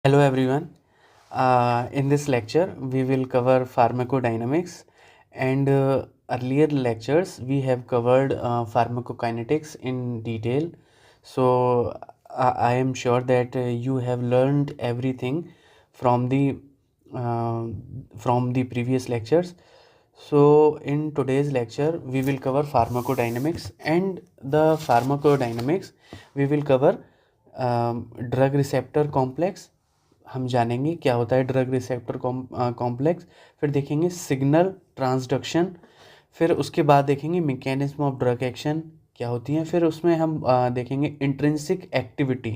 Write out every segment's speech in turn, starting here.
Hello everyone. In this lecture, we will cover pharmacodynamics, and earlier lectures we have covered pharmacokinetics in detail. So I am sure that you have learned everything from the uh, from the previous lectures. So in today's lecture, we will cover pharmacodynamics, and the pharmacodynamics we will cover drug receptor complex. हम जानेंगे क्या होता है drug receptor complex. फिर देखेंगे signal transduction. फिर उसके बाद देखेंगे मैकेनिज्म ऑफ ड्रग एक्शन क्या होती है। फिर उसमें हम देखेंगे इंट्रिंसिक एक्टिविटी।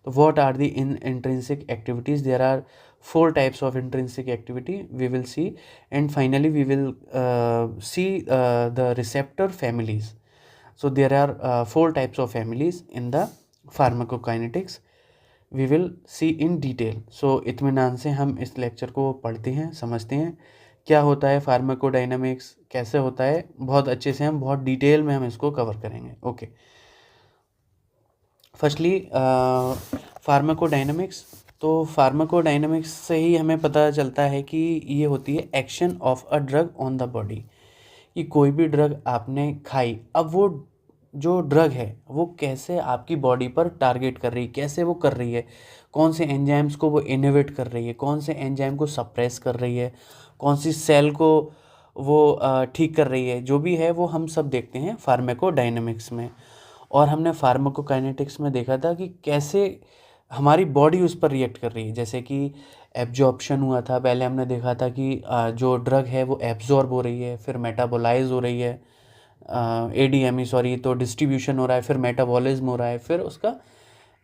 तो what are the intrinsic activities? There are four types of intrinsic activity we will see, and finally we will see the receptor families. So there are four types of families in the pharmacokinetics. We will see in detail. So इत्मीनान से हम इस lecture को पढ़ते हैं, समझते हैं क्या होता है फार्माकोडायनामिक्स, कैसे होता है। बहुत अच्छे से हम बहुत डिटेल में हम इसको कवर करेंगे। Okay, firstly pharmacodynamics. तो फार्माकोडायनामिक्स से ही हमें पता चलता है कि ये होती है action of a drug on the body. कि कोई भी ड्रग आपने खाई, अब वो जो ड्रग है वो कैसे आपकी बॉडी पर टारगेट कर रही है, कैसे वो कर रही है, कौन से एंजाइम्स को वो इनहिबिट कर रही है, कौन से एंजाइम को सप्रेस कर रही है, कौन सी सेल को वो ठीक कर रही है, जो भी है वो हम सब देखते हैं फार्माकोडायनामिक्स में। और हमने फार्माकोकाइनेटिक्स में देखा था कि कैसे हमारी बॉडी उस पर रिएक्ट कर रही है। जैसे कि एब्जॉर्प्शन हुआ था, पहले हमने देखा था कि जो ड्रग है वो एब्जॉर्ब हो रही है, फिर मेटाबोलाइज हो रही है, एडीएमई सॉरी, तो डिस्ट्रीब्यूशन हो रहा है, फिर मेटाबॉलिज्म हो रहा है, फिर उसका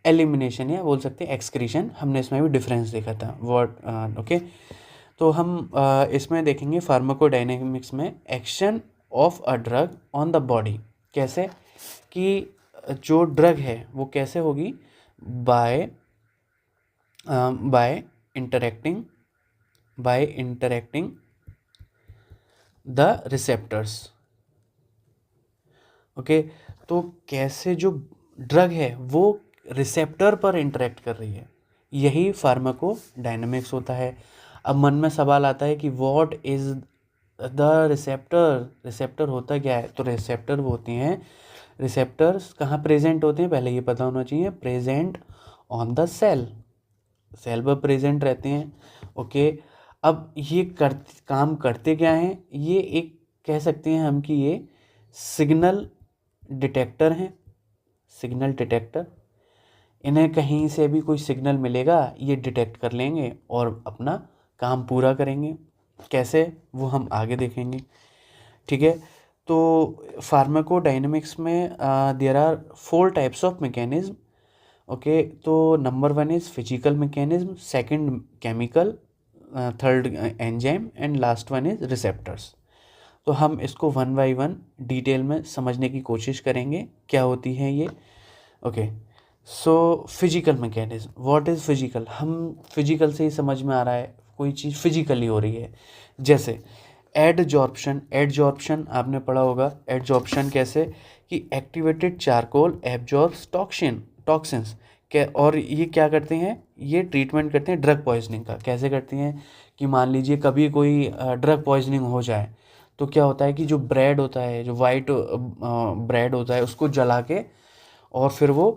एलिमिनेशन या बोल सकते हैं एक्सक्रीशन। हमने इसमें भी डिफरेंस देखा था वर्ड। ओके, तो हम इसमें देखेंगे फार्माकोडायनेमिक्स में action of a drug on the body. कैसे कि जो ड्रग है वो कैसे होगी, by by interacting the receptors. Okay, तो कैसे जो ड्रग है वो रिसेप्टर पर इंटरेक्ट कर रही है, यही फार्माकोडायनामिक्स होता है। अब मन में सवाल आता है कि what is the receptor? Receptor होता क्या है? तो रिसेप्टर वो होती हैं, रिसेप्टर्स कहाँ प्रेजेंट होते हैं पहले ये पता होना चाहिए। Present on the cell, cell पर प्रेजेंट रहते हैं। ओके, अब ये काम करते क्या हैं? ये एक कह सकते हैं हम कि ये सिग्नल डिटेक्टर हैं, सिग्नल डिटेक्टर। इन्हें कहीं से भी कोई सिग्नल मिलेगा ये डिटेक्ट कर लेंगे और अपना काम पूरा करेंगे। कैसे, वो हम आगे देखेंगे। ठीक है, तो फार्माकोडायनामिक्स में there are four types of mechanism. Okay, तो number one is physical mechanism, second chemical, third enzyme, and last one is receptors. तो हम इसको वन बाय वन डिटेल में समझने की कोशिश करेंगे क्या होती है ये। Okay, so physical mechanism, what is physical? हम फिजिकल से ही समझ में आ रहा है कोई चीज़ फिजिकली हो रही है। जैसे एडजॉर्प्शन, एडजॉर्प्शन आपने पढ़ा होगा। एडजॉर्प्शन कैसे कि एक्टिवेटेड चारकोल एब्जॉर्ब्स टॉक्सिन्स क्या, और ये क्या करते हैं? ये ट्रीटमेंट करते हैं ड्रग पॉइजनिंग का। कैसे करते हैं कि मान लीजिए कभी कोई ड्रग पॉइजनिंग हो जाए तो क्या होता है कि जो ब्रेड होता है, जो वाइट ब्रेड होता है, उसको जला के और फिर वो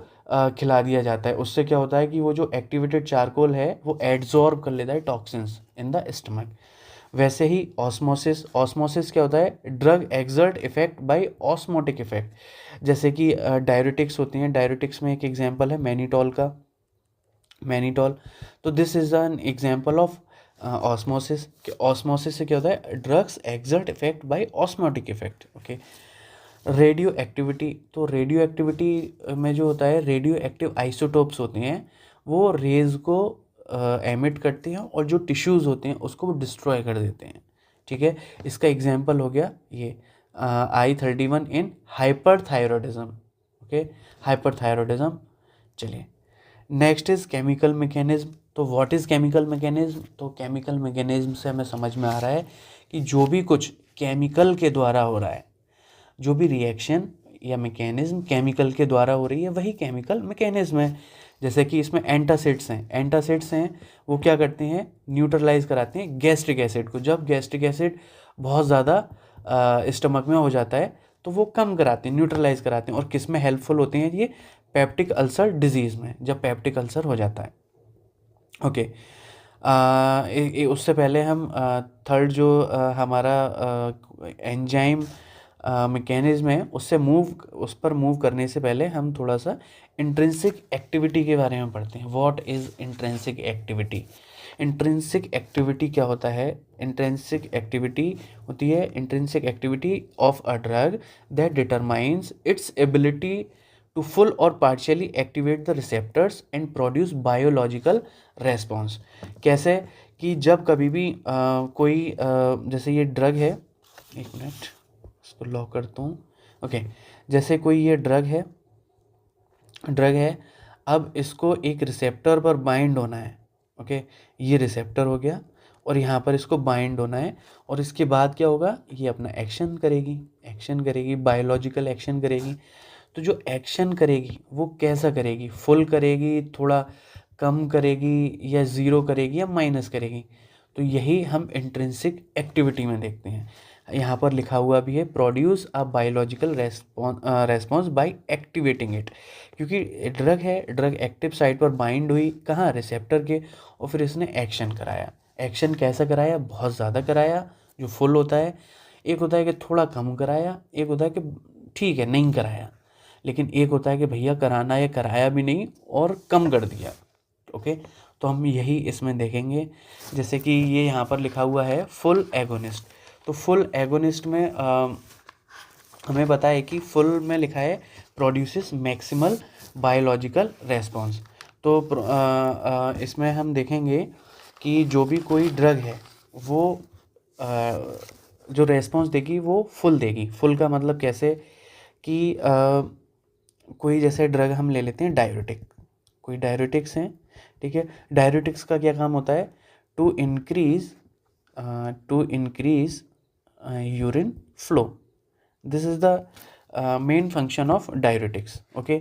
खिला दिया जाता है। उससे क्या होता है कि वो जो एक्टिवेटेड चारकोल है वो एड्जॉर्ब कर लेता है टॉक्सिन्स इन द स्टमक। वैसे ही ऑस्मोसिस, ऑस्मोसिस क्या होता है? Drug exert effect bye osmotic effect. जैसे कि डायरेटिक्स होती हैं, डायरेटिक्स में एक एग्जांपल है मैनिटॉल का, मैनिटॉल। तो this is an example of osmosis. Osmosis से क्या होता है? Drugs exert effect bye osmotic effect. Okay, radio activity, तो रेडियो एक्टिविटी में जो होता है, रेडियो एक्टिव आइसोटोप्स होते हैं, वो रेज को एमिट करते हैं और जो टिश्यूज़ होते हैं उसको वो डिस्ट्रॉय कर देते हैं। ठीक है, इसका एग्जांपल हो गया ये I-31 इन हाइपरथायरॉयडिज्म। Okay, hyperthyroidism. चलिए, नेक्स्ट इज़ केमिकल मैकेनिज्म। तो व्हाट इज़ केमिकल मैकेनिज्म? तो केमिकल मैकेनिज्म से हमें समझ में आ रहा है कि जो भी कुछ केमिकल के द्वारा हो रहा है, जो भी रिएक्शन या मैकेनिज्म केमिकल के द्वारा हो रही है, वही केमिकल मैकेनिज्म है। जैसे कि इसमें एंटासिड्स हैं वो क्या करते हैं, न्यूट्रलाइज कराते हैं गैस्ट्रिक एसिड को। जब गैस्ट्रिक एसिड बहुत ज़्यादा स्टमक में हो जाता है तो वो कम कराते हैं, न्यूट्रलाइज कराते हैं। और किस में हेल्पफुल होते हैं ये, पेप्टिक अल्सर डिजीज़ में, जब पेप्टिक अल्सर हो जाता है। ओके, उससे पहले हम थर्ड जो हमारा एंजाइम मैकेनिज्म है उस पर मूव करने से पहले हम थोड़ा सा इंट्रिंसिक एक्टिविटी के बारे में पढ़ते हैं। What is intrinsic activity? Intrinsic activity क्या होता है? इंट्रिंसिक एक्टिविटी होती है intrinsic activity of a drug that determines its ability to full और partially activate the receptors and produce biological response. कैसे कि जब कभी भी जैसे ये ड्रग है, एक मिनट इसको लॉक करता हूँ। ओके, जैसे कोई ये ड्रग है, अब इसको एक रिसेप्टर पर बाइंड होना है। ओके, ये रिसेप्टर हो गया और यहाँ पर इसको बाइंड होना है, और इसके बाद क्या होगा, ये अपना एक्शन करेगी, बायोलॉजिकल एक्शन करेगी। तो जो एक्शन करेगी वो कैसा करेगी, फुल करेगी, थोड़ा कम करेगी, या ज़ीरो करेगी, या माइनस करेगी? तो यही हम इंट्रिंसिक एक्टिविटी में देखते हैं। यहाँ पर लिखा हुआ भी है produce a biological response bye activating it, क्योंकि ड्रग एक्टिव साइट पर बाइंड हुई, कहाँ, रिसेप्टर के, और फिर इसने एक्शन कराया। एक्शन कैसा कराया? बहुत ज़्यादा कराया, जो फुल होता है। एक होता है कि थोड़ा कम कराया, एक होता है कि ठीक है नहीं कराया, लेकिन एक होता है कि भैया कराना है, कराया भी नहीं और कम कर दिया। ओके, तो हम यही इसमें देखेंगे। जैसे कि ये यहाँ पर लिखा हुआ है फुल एगोनिस्ट। तो फुल एगोनिस्ट में हमें पता है कि फुल में लिखा है प्रोड्यूसेस मैक्सिमल बायोलॉजिकल रेस्पॉन्स। तो इसमें हम देखेंगे कि जो भी कोई ड्रग है वो जो रेस्पॉन्स देगी वो फुल देगी। फुल का मतलब कैसे कि कोई जैसे ड्रग हम ले लेते हैं डायरेटिक, कोई डायरेटिक्स हैं, ठीक है। डायरेटिक्स का क्या काम होता है? To increase urine flow. This is the main function of diuretics. Okay,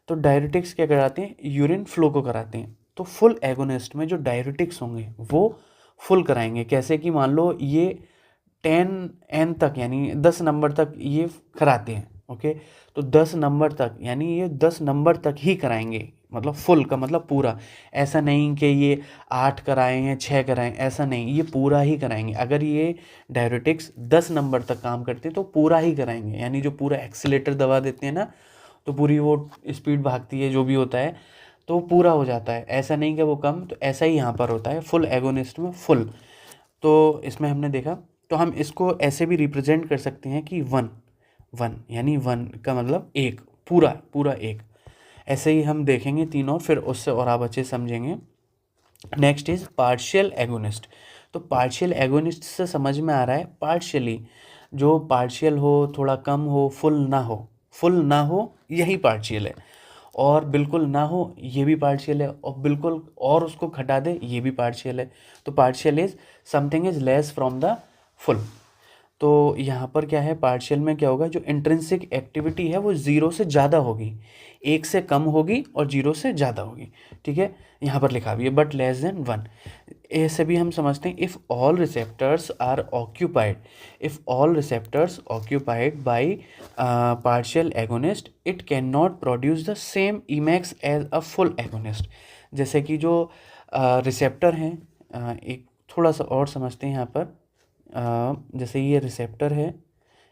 तो डायरेटिक्स क्या कराते हैं? यूरिन फ्लो को कराते हैं। तो फुल एगोनिस्ट में जो डायरेटिक्स होंगे वो फुल कराएंगे। कैसे कि मान लो ये 10N तक यानी 10 नंबर तक ये कराते हैं। ओके, तो 10 नंबर तक यानी ये 10 नंबर तक ही कराएंगे, मतलब फुल का मतलब पूरा। ऐसा नहीं कि ये 8 कराएं या 6 कराएं, ऐसा नहीं, ये पूरा ही कराएंगे। अगर ये डायरेटिक्स 10 नंबर तक काम करते हैं तो पूरा ही कराएंगे, यानी जो पूरा एक्सीलेटर दबा देते हैं ना तो पूरी वो स्पीड भागती है, जो भी होता है तो पूरा हो जाता है। ऐसा नहीं कि वो कम, तो ऐसा ही यहाँ पर होता है फुल एगोनिस्ट में फुल। तो इसमें हमने देखा, तो हम इसको ऐसे भी रिप्रेजेंट कर सकते हैं कि वन यानी वन का मतलब एक, पूरा एक। ऐसे ही हम देखेंगे तीनों, फिर उससे और आप अच्छे समझेंगे। Next is partial agonist. तो पार्शियल एगोनिस्ट से समझ में आ रहा है पार्शियली, जो पार्शियल हो, थोड़ा कम हो, फुल ना हो यही पार्शियल है, और बिल्कुल ना हो ये भी पार्शियल है, और बिल्कुल और उसको घटा दे ये भी पार्शियल है। तो partial is something is less from the full. तो यहाँ पर क्या है, पार्शियल में क्या होगा, जो इंट्रिंसिक एक्टिविटी है वो 0 से ज़्यादा होगी, 1 से कम होगी और 0 से ज़्यादा होगी। ठीक है, यहाँ पर लिखा भी है बट लेस देन 1। ऐसे भी हम समझते हैं if all receptors occupied by partial agonist it can not produce the same Emax as a full agonist. जैसे कि जो रिसेप्टर हैं, एक थोड़ा सा और समझते हैं यहाँ पर। जैसे ये रिसेप्टर है,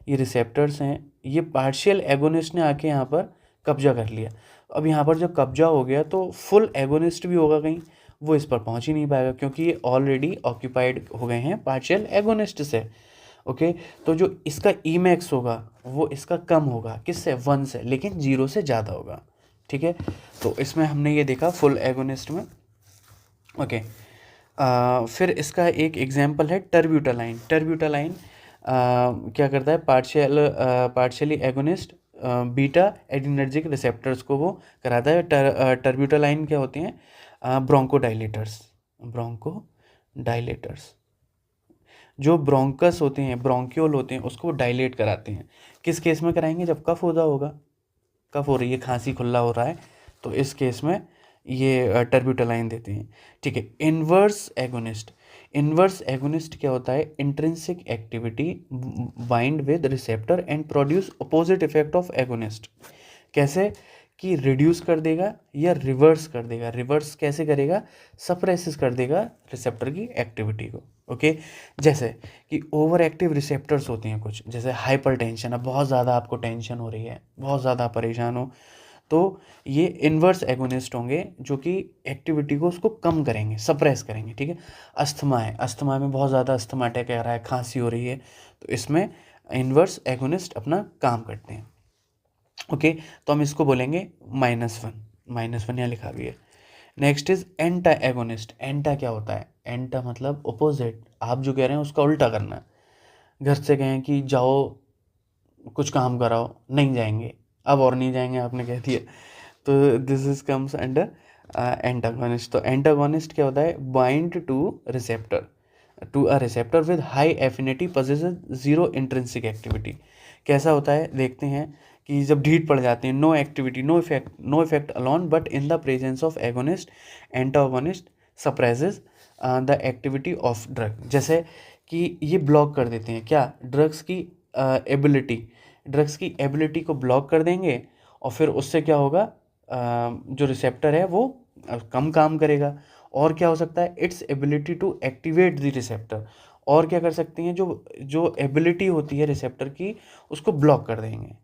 ये रिसेप्टर्स हैं, ये पार्शियल एगोनिस्ट ने आके यहाँ पर कब्जा कर लिया। अब यहाँ पर जब कब्जा हो गया तो फुल एगोनिस्ट भी होगा कहीं, वो इस पर पहुँच ही नहीं पाएगा क्योंकि ये ऑलरेडी ऑक्यूपाइड हो गए हैं पार्शियल एगोनिस्ट से। ओके, तो जो इसका ईमैक्स होगा वो इसका कम होगा, किससे? 1 से, लेकिन 0 से ज़्यादा होगा। ठीक है, तो इसमें हमने ये देखा फुल एगोनिस्ट में। ओके, फिर इसका एक एग्जांपल है टर्ब्यूटालाइन। क्या करता है, partially agonist beta adrenergic receptors को वो कराता है। टर्ब्यूटालाइन क्या होते हैं? ब्रोंकोडाइलेटर्स। जो ब्रोंकस होते हैं, ब्रोंक्यूल होते हैं, उसको डायलेट कराते हैं। किस केस में कराएंगे? जब कफ हो रही है, खांसी खुल्ला हो रहा है, तो इस केस में ये टर्ब्यूटालाइन देते हैं, ठीक है। इन्वर्स एगोनिस्ट, इन्वर्स एगोनिस्ट क्या होता है, intrinsic activity bind with receptor and produce opposite effect of agonist. कैसे कि रिड्यूस कर देगा या रिवर्स कर देगा। रिवर्स कैसे करेगा, सप्रेसिस कर देगा रिसेप्टर की एक्टिविटी को, ओके। जैसे कि ओवर एक्टिव रिसेप्टर्स होती हैं कुछ, जैसे हाइपर टेंशन, अब बहुत ज़्यादा आपको टेंशन हो रही है, बहुत ज़्यादा परेशान हो, तो ये इन्वर्स एगोनिस्ट होंगे जो कि एक्टिविटी को उसको कम करेंगे, सप्रेस करेंगे, ठीक है। अस्थमा है, अस्थमा में बहुत ज़्यादा अस्थमा अटैक आ रहा है, खांसी हो रही है, तो इसमें इन्वर्स एगोनिस्ट अपना काम करते हैं, ओके। तो हम इसको बोलेंगे -1, -1 यहाँ लिखा भी है। Next is antagonist. एंटा क्या होता है, एंटा मतलब अपोजिट, आप जो कह रहे हैं उसका उल्टा करना है। घर से कहें कि जाओ कुछ काम कराओ, नहीं जाएंगे, अब और नहीं जाएंगे आपने कह दिया, तो this is comes under antagonist. तो एंटागोनिस्ट क्या होता है, bind to receptor, to a receptor with high affinity possesses zero intrinsic activity. कैसा होता है देखते हैं कि जब ढीठ पड़ जाते हैं, no activity, no effect alone but in the presence of agonist antagonist suppresses the activity of drug. जैसे कि ये ब्लॉक कर देते हैं क्या, ड्रग्स की एबिलिटी, ड्रग्स की एबिलिटी को ब्लॉक कर देंगे, और फिर उससे क्या होगा, जो रिसेप्टर है वो कम काम करेगा। और क्या हो सकता है, it's ability to activate the receptor, और क्या कर सकती हैं, जो जो एबिलिटी होती है रिसेप्टर की उसको ब्लॉक कर देंगे,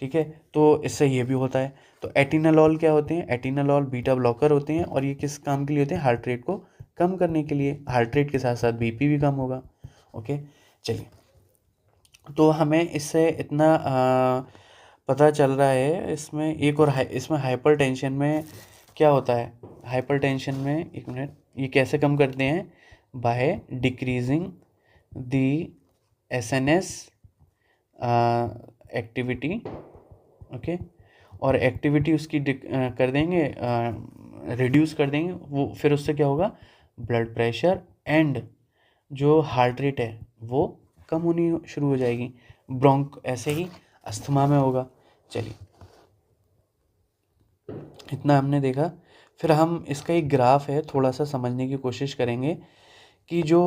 ठीक है। तो इससे ये भी होता है। तो एटिनालॉल क्या होते हैं, एटिनालॉल बीटा ब्लॉकर होते हैं, और ये किस काम के लिए होते हैं, हार्ट रेट को कम करने के लिए, हार्ट रेट के साथ साथ बीपी भी कम होगा, ओके। चलिए, तो हमें इससे इतना पता चल रहा है। इसमें एक और इसमें हाइपर टेंशन में क्या होता है, हाइपर टेंशन में, एक मिनट, ये कैसे कम करते हैं, by decreasing the SNS activity, okay. और एक्टिविटी उसकी कर देंगे, रिड्यूस कर देंगे, वो फिर उससे क्या होगा, ब्लड प्रेशर एंड जो हार्ट रेट है वो कम होनी शुरू हो जाएगी। ब्रोंक ऐसे ही अस्थमा में होगा। चलिए, इतना हमने देखा। फिर हम इसका एक ग्राफ है, थोड़ा सा समझने की कोशिश करेंगे कि जो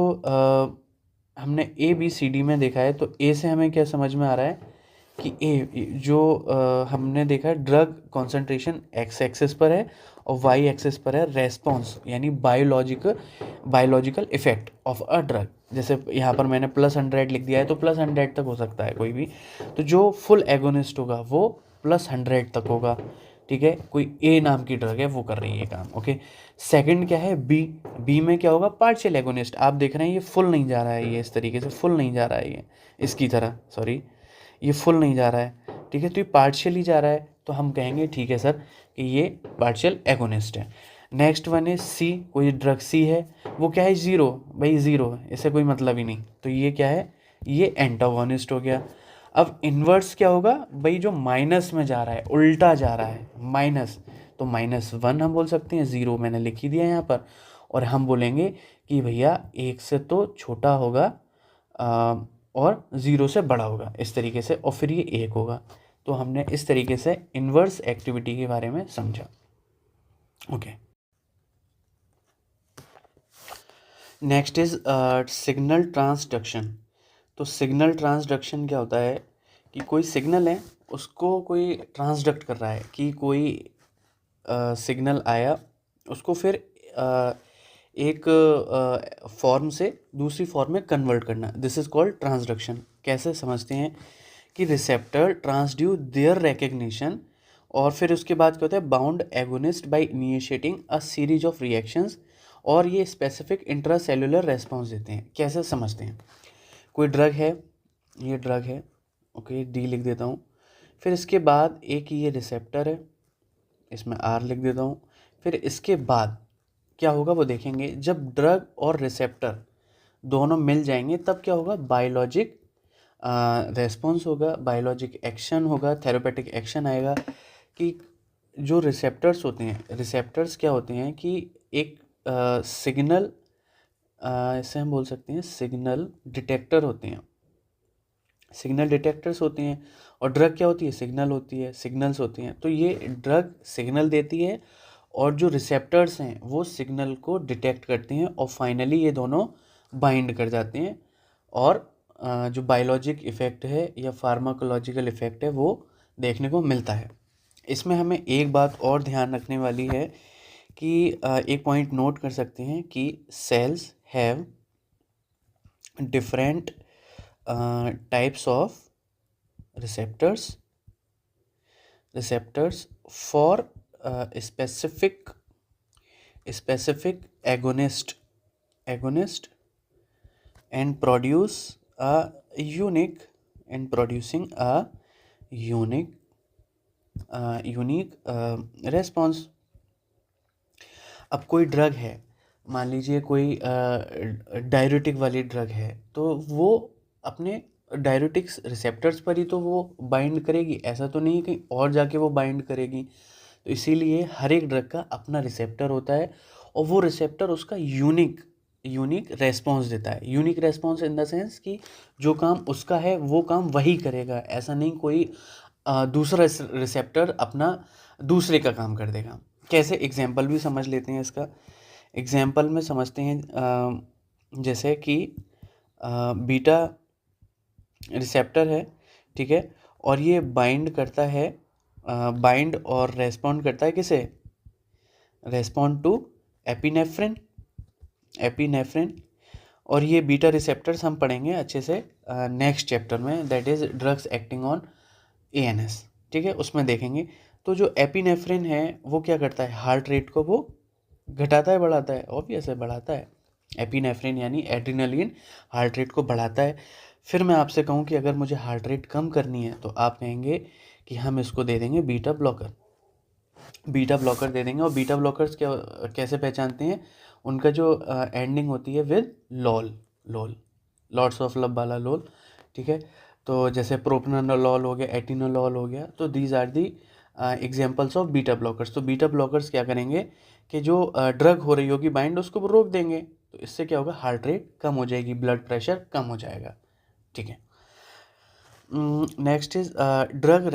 हमने ABCD में देखा है, तो ए से हमें क्या समझ में आ रहा है कि ए जो हमने देखा है, ड्रग कॉन्सेंट्रेशन एक्स एक्सिस पर है और वाई एक्सिस पर है रेस्पॉन्स, यानी biological effect of a drug. जैसे यहाँ पर मैंने +100 लिख दिया है, तो +100 तक हो सकता है कोई भी। तो जो फुल एगोनिस्ट होगा वो +100 तक होगा, ठीक है। कोई ए नाम की ड्रग है वो कर रही है काम, ओके। सेकंड क्या है, बी। बी में क्या होगा, पार्शियल एगोनिस्ट। आप देख रहे हैं ये फुल नहीं जा रहा है, ये इस तरीके से फुल नहीं जा रहा है, ये इसकी तरह, सॉरी, ये फुल नहीं जा रहा है, ठीक है। तो ये पार्शियली जा रहा है, तो हम कहेंगे ठीक है सर कि ये पार्शियल एगोनिस्ट है। नेक्स्ट वन है सी। कोई ड्रग सी है, वो क्या है, ज़ीरो, भाई ज़ीरो है, इससे कोई मतलब ही नहीं, तो ये क्या है, ये एंटागोनिस्ट हो गया। अब इन्वर्स क्या होगा भाई, जो माइनस में जा रहा है, उल्टा जा रहा है, माइनस, तो -1 हम बोल सकते हैं, ज़ीरो मैंने लिख ही दिया यहाँ पर। और हम बोलेंगे कि भैया 1 से तो छोटा होगा और 0 से बड़ा होगा, इस तरीके से, और फिर ये 1 होगा। तो हमने इस तरीके से इन्वर्स एक्टिविटी के बारे में समझा, okay. Next is signal transduction. तो सिग्नल ट्रांसडक्शन क्या होता है कि कोई सिग्नल है, उसको कोई ट्रांसडक्ट कर रहा है, कि कोई सिग्नल आया, उसको फिर एक फॉर्म से दूसरी फॉर्म में कन्वर्ट करना, दिस इज कॉल्ड ट्रांसडक्शन। कैसे समझते हैं कि रिसेप्टर ट्रांसड्यूस देयर रिकग्निशन, और फिर उसके बाद क्या होता है, bound agonist by initiating a series of reactions, और ये स्पेसिफिक इंट्रासेल्युलर रेस्पॉन्स देते हैं। कैसे समझते हैं, कोई ड्रग है, ये ड्रग है, ओके, डी लिख देता हूँ। फिर इसके बाद एक ये रिसेप्टर है, इसमें आर लिख देता हूँ। फिर इसके बाद क्या होगा वो देखेंगे, जब ड्रग और रिसेप्टर दोनों मिल जाएंगे तब क्या होगा, बायोलॉजिक रेस्पॉन्स होगा, बायोलॉजिक एक्शन होगा, थेरेपेटिक एक्शन आएगा। कि जो रिसेप्टर्स होते हैं, रिसेप्टर्स क्या होते हैं कि एक सिग्नल, इसे हम बोल सकते हैं सिग्नल डिटेक्टर होते हैं, सिग्नल डिटेक्टर्स होते हैं। और ड्रग क्या होती है, सिग्नल होती है, सिग्नल्स होती हैं। तो ये ड्रग सिग्नल देती है और जो रिसेप्टर्स हैं वो सिग्नल को डिटेक्ट करते हैं और फाइनली ये दोनों बाइंड कर जाते हैं और जो बायोलॉजिक इफ़ेक्ट है या फार्माकोलॉजिकल इफ़ेक्ट है वो देखने को मिलता है। इसमें हमें एक बात और ध्यान रखने वाली है कि एक पॉइंट नोट कर सकते हैं कि cells have different types of receptors for specific agonist and produce a unique and producing a unique response. अब कोई ड्रग है, मान लीजिए कोई डाययूरेटिक वाली ड्रग है, तो वो अपने डाययूरेटिक्स रिसेप्टर्स पर ही तो वो बाइंड करेगी, ऐसा तो नहीं कहीं और जाके वो बाइंड करेगी। तो इसीलिए हर एक ड्रग का अपना रिसेप्टर होता है और वो रिसेप्टर उसका यूनिक रेस्पॉन्स देता है। Unique response in the sense कि जो काम उसका है वो काम वही करेगा, ऐसा नहीं कोई दूसरा रिसेप्टर अपना दूसरे का काम कर देगा। कैसे, एग्जाम्पल भी समझ लेते हैं इसका। एग्जाम्पल में समझते हैं जैसे कि बीटा रिसेप्टर है, ठीक है, और ये बाइंड करता है, बाइंड और रेस्पॉन्ड करता है किसे, रेस्पॉन्ड टू एपिनेफ्रिन। और ये बीटा रिसेप्टर्स हम पढ़ेंगे अच्छे से नेक्स्ट चैप्टर में, that is drugs acting on ANS, ठीक है, उसमें देखेंगे। तो जो एपिनेफ्रिन है वो क्या करता है, हार्ट रेट को वो घटाता है बढ़ाता है, ऑब्वियस है बढ़ाता है। एपिनेफ्रिन यानी एड्रेनलिन हार्ट रेट को बढ़ाता है। फिर मैं आपसे कहूँ कि अगर मुझे हार्ट रेट कम करनी है तो आप कहेंगे कि हम इसको दे देंगे बीटा ब्लॉकर दे देंगे। और बीटा ब्लॉकर्स क्या कैसे पहचानते हैं, उनका जो एंडिंग होती है विद लॉट्स ऑफ लब वाला लोल, ठीक है। तो जैसे प्रोप्रानोलॉल हो गया, एटिनोलॉल हो गया, तो these are the examples of beta blockers. तो बीटा ब्लॉकर्स क्या करेंगे कि जो ड्रग हो रही होगी बाइंड, उसको वो रोक देंगे। तो इससे क्या होगा, हार्ट रेट कम हो जाएगी, ब्लड प्रेशर कम हो जाएगा, ठीक है। Next is drug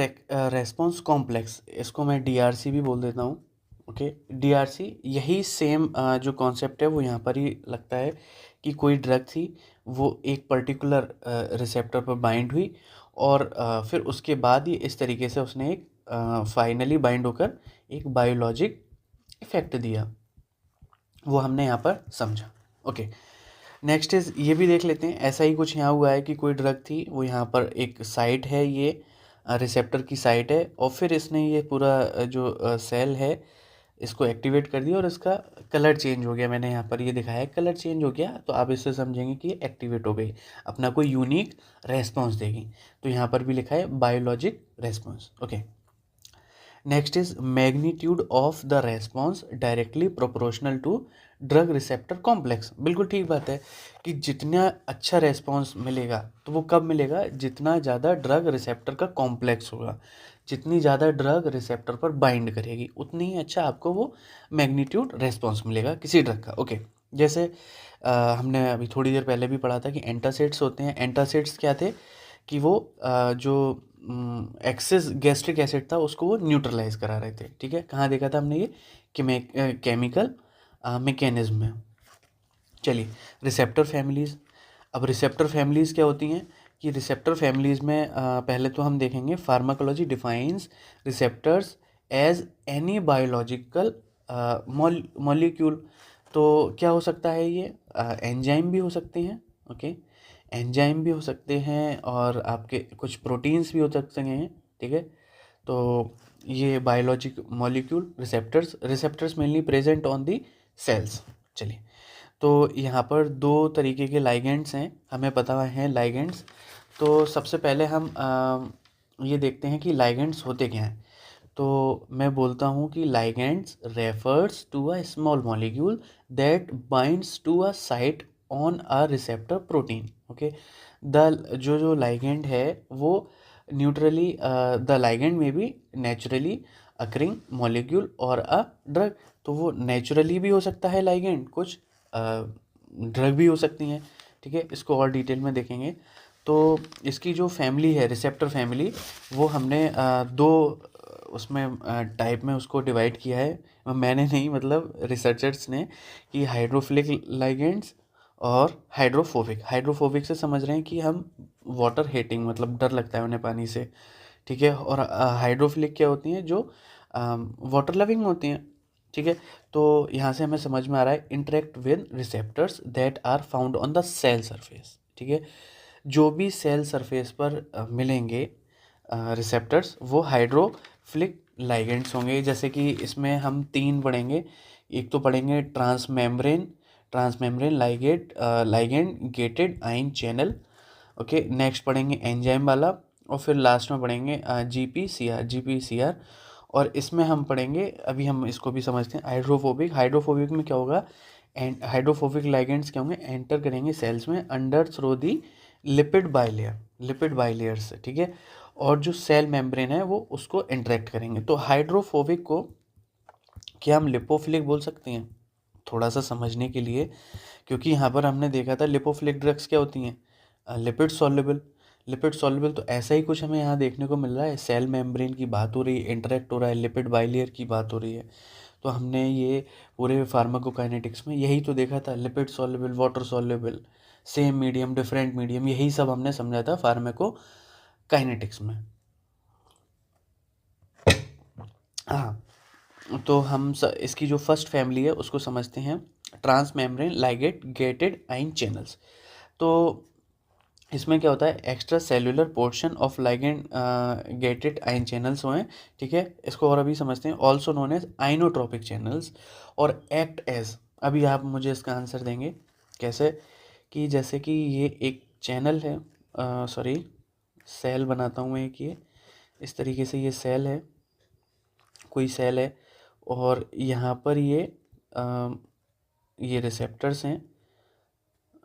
response complex, इसको मैं DRC भी बोल देता हूँ, ओके। DRC यही सेम जो कॉन्सेप्ट है वो यहाँ पर ही लगता है कि कोई ड्रग थी, वो एक पर्टिकुलर रिसेप्टर पर बाइंड हुई और फिर उसके बाद ही इस तरीके से उसने एक फाइनली बाइंड होकर एक बायोलॉजिक इफेक्ट दिया, वो हमने यहाँ पर समझा, ओके। नेक्स्ट इज़ ये भी देख लेते हैं, ऐसा ही कुछ यहाँ हुआ है कि कोई ड्रग थी, वो यहाँ पर एक साइट है, ये रिसेप्टर की साइट है, और फिर इसने ये पूरा जो सेल है इसको एक्टिवेट कर दिया और इसका कलर चेंज हो गया। मैंने यहाँ पर ये दिखाया है, कलर चेंज हो गया, तो आप इससे समझेंगे कि ये एक्टिवेट हो गई, अपना कोई यूनिक रेस्पॉन्स देगी। तो यहाँ पर भी लिखा है biologic response, okay. Next is magnitude of the response directly proportional to drug receptor complex. बिल्कुल ठीक बात है कि जितना अच्छा रेस्पॉन्स मिलेगा तो वो कब मिलेगा, जितना ज़्यादा ड्रग रिसेप्टर का कॉम्प्लेक्स होगा, जितनी ज़्यादा ड्रग रिसेप्टर पर बाइंड करेगी उतनी ही अच्छा आपको वो मैग्नीट्यूड रेस्पॉन्स मिलेगा किसी ड्रग का, ओके। जैसे हमने अभी थोड़ी देर पहले भी पढ़ा था कि एंटासिड्स होते हैं। एंटासिड्स क्या थे कि वो जो एक्सेस गैस्ट्रिक एसिड था उसको वो न्यूट्रलाइज करा रहे थे, ठीक है। कहाँ देखा था हमने ये, कि केमिकल मैकेनिज्म में। चलिए, रिसेप्टर फैमिलीज़। अब रिसेप्टर फैमिलीज़ क्या होती हैं कि रिसेप्टर फैमिलीज़ में पहले तो हम देखेंगे pharmacology defines receptors as any biological molecule. तो क्या हो सकता है ये, एंजाइम भी हो सकते हैं, ओके, एंजाइम भी हो सकते हैं और आपके कुछ प्रोटीन्स भी हो सकते हैं, ठीक है। तो ये biologic molecule receptors mainly present on the cells. चलिए, तो यहाँ पर दो तरीके के लाइगेंड्स हैं, हमें पता है लाइगेंड्स। तो सबसे पहले हम ये देखते हैं कि लाइगेंड्स होते क्या हैं। तो मैं बोलता हूँ कि ligands refers to a small molecule that binds to a site on a receptor protein, okay. The जो लाइगेंड है वो न्यूट्रली, द लाइगेंड में भी नेचुरली अकरिंग मॉलिक्यूल और अ ड्रग। तो वो नेचुरली भी हो सकता है लाइगेंड, कुछ ड्रग भी हो सकती हैं, ठीक है। इसको और डिटेल में देखेंगे। तो इसकी जो फैमिली है रिसेप्टर फैमिली, वो हमने दो उसमें टाइप में उसको डिवाइड किया है, मैंने नहीं मतलब रिसर्चर्स ने, कि हाइड्रोफिलिक लाइगेंड्स और हाइड्रोफोबिक से समझ रहे हैं कि हम वाटर हेटिंग, मतलब डर लगता है उन्हें पानी से, ठीक है। और हाइड्रोफिलिक क्या होती हैं, जो वाटर लविंग होती हैं, ठीक है। तो यहाँ से हमें समझ में आ रहा है interact with receptors that are found on the cell surface, ठीक है। जो भी सेल सरफेस पर मिलेंगे रिसेप्टर्स, वो हाइड्रोफिलिक लाइगेंड्स होंगे। जैसे कि इसमें हम 3 पढ़ेंगे। एक तो पढ़ेंगे transmembrane ligand gated ion channel, okay. Next पढ़ेंगे एंजाइम वाला, और फिर लास्ट में पढ़ेंगे जीपीसीआर। और इसमें हम पढ़ेंगे, अभी हम इसको भी समझते हैं, हाइड्रोफोबिक में क्या होगा, एंड हाइड्रोफोबिक लाइगेंड्स क्या होंगे, एंटर करेंगे सेल्स में under through the lipid bilayer से, ठीक है। और जो सेल मेम्ब्रेन है वो उसको इंटरेक्ट करेंगे। तो हाइड्रोफोबिक को क्या हम लिपोफिलिक बोल सकते हैं, थोड़ा सा समझने के लिए, क्योंकि यहाँ पर हमने देखा था लिपोफिलिक ड्रग्स क्या होती हैं, लिपिड सॉल्युबल। तो ऐसा ही कुछ हमें यहाँ देखने को मिल रहा है, सेल मेम्ब्रेन की बात हो रही है, इंटरेक्ट हो रहा है, लिपिड बाइलेयर की बात हो रही है। तो हमने ये पूरे फार्माकोकाइनेटिक्स में यही तो देखा था, lipid soluble, water soluble, same medium different medium, यही सब हमने समझा था फार्माकोकाइनेटिक्स में। हाँ, तो इसकी जो फर्स्ट फैमिली है उसको समझते हैं, transmembrane gated ion channels. तो इसमें क्या होता है, extracellular portion of ligand gated ion channels हुए, ठीक है। इसको और अभी समझते हैं, also known as ionotropic channels, और एक्ट एज, अभी आप मुझे इसका आंसर देंगे कैसे, कि जैसे कि ये एक चैनल है, सॉरी सेल बनाता हूँ मैं एक, ये इस तरीके से ये सेल है, कोई सेल है, और यहाँ पर ये रिसेप्टर्स हैं,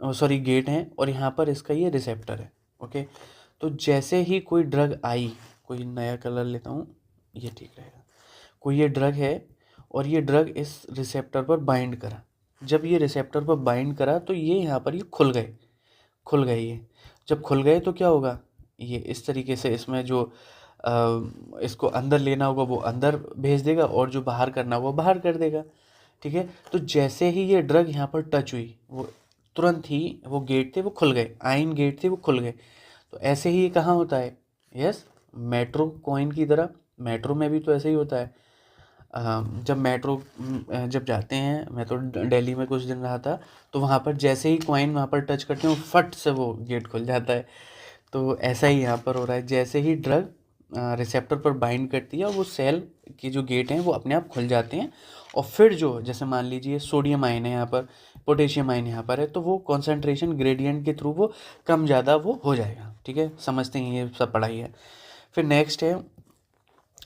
सॉरी गेट हैं, और यहाँ पर इसका ये रिसेप्टर है, ओके। तो जैसे ही कोई ड्रग आई, कोई नया कलर लेता हूँ, ये ठीक रहेगा, कोई ये ड्रग है और ये ड्रग इस रिसेप्टर पर बाइंड करा, जब ये रिसेप्टर पर बाइंड करा तो ये यहाँ पर ये खुल गए ये, जब खुल गए तो क्या होगा, ये इस तरीके से इसमें जो इसको अंदर लेना होगा वो अंदर भेज देगा, और जो बाहर करना होगा वो बाहर कर देगा, ठीक है। तो जैसे ही ये ड्रग यहाँ पर टच हुई, वो तुरंत ही वो गेट थे वो खुल गए, आयन गेट थे वो खुल गए। तो ऐसे ही ये कहाँ होता है, यस, मेट्रो कॉइन की तरह, मेट्रो में भी तो ऐसे ही होता है। जब जाते हैं, मैं तो दिल्ली में कुछ दिन रहा था, तो वहाँ पर जैसे ही कॉइन वहाँ पर टच करते हैं, फट से वो गेट खुल जाता है। तो ऐसा ही यहाँ पर हो रहा है, जैसे ही ड्रग रिसेप्टर पर बाइंड करती है, और वो सेल की जो गेट हैं वो अपने आप खुल जाते हैं, और फिर जो, जैसे मान लीजिए सोडियम आयन है यहाँ पर, पोटेशियम आयन यहाँ पर है, तो वो कॉन्सेंट्रेशन ग्रेडियंट के थ्रू वो कम ज़्यादा वो हो जाएगा, ठीक है। समझते हैं, ये सब पढ़ाई है। फिर नेक्स्ट है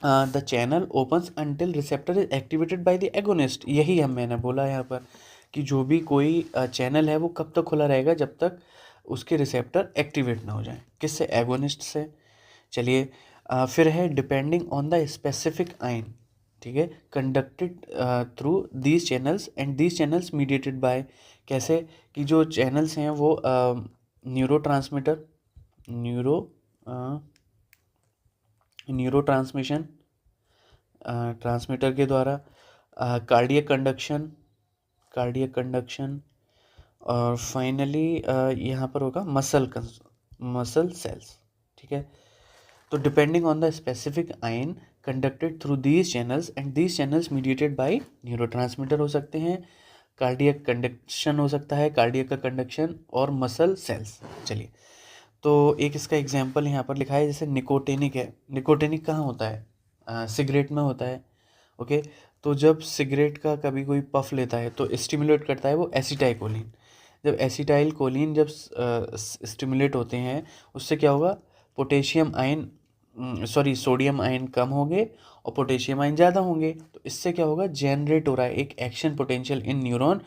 the channel opens until receptor is activated by the agonist. यही मैंने बोला यहाँ पर, कि जो भी कोई चैनल है वो कब तक खुला रहेगा, जब तक उसके रिसेप्टर एक्टिवेट ना हो जाए, किससे, एगोनिस्ट से। चलिए, फिर है depending on the specific ion, ठीक है, conducted through these channels, and these channels mediated by, कैसे, कि जो चैनल्स हैं वो न्यूरो ट्रांसमीटर के द्वारा, कार्डियक कंडक्शन, और फाइनली यहाँ पर होगा मसल सेल्स, ठीक है। तो depending on the specific ion conducted through these channels, and these channels mediated by neurotransmitter हो सकते हैं, कार्डियक कंडक्शन हो सकता है, कार्डियक का कंडक्शन, और मसल सेल्स। चलिए, तो एक इसका एग्जांपल यहाँ पर लिखा है, जैसे निकोटिनिक है। निकोटिनिक कहाँ होता है, सिगरेट में होता है, ओके। तो जब सिगरेट का कभी कोई पफ लेता है तो स्टिमुलेट करता है वो एसिटाइकोलिन, जब एसिटाइलकोलिन जब स्टिमुलेट होते हैं, उससे क्या होगा, सोडियम आयन कम होंगे और पोटेशियम आयन ज़्यादा होंगे। तो इससे क्या होगा, जनरेट हो रहा है एक एक्शन पोटेंशियल इन न्यूरॉन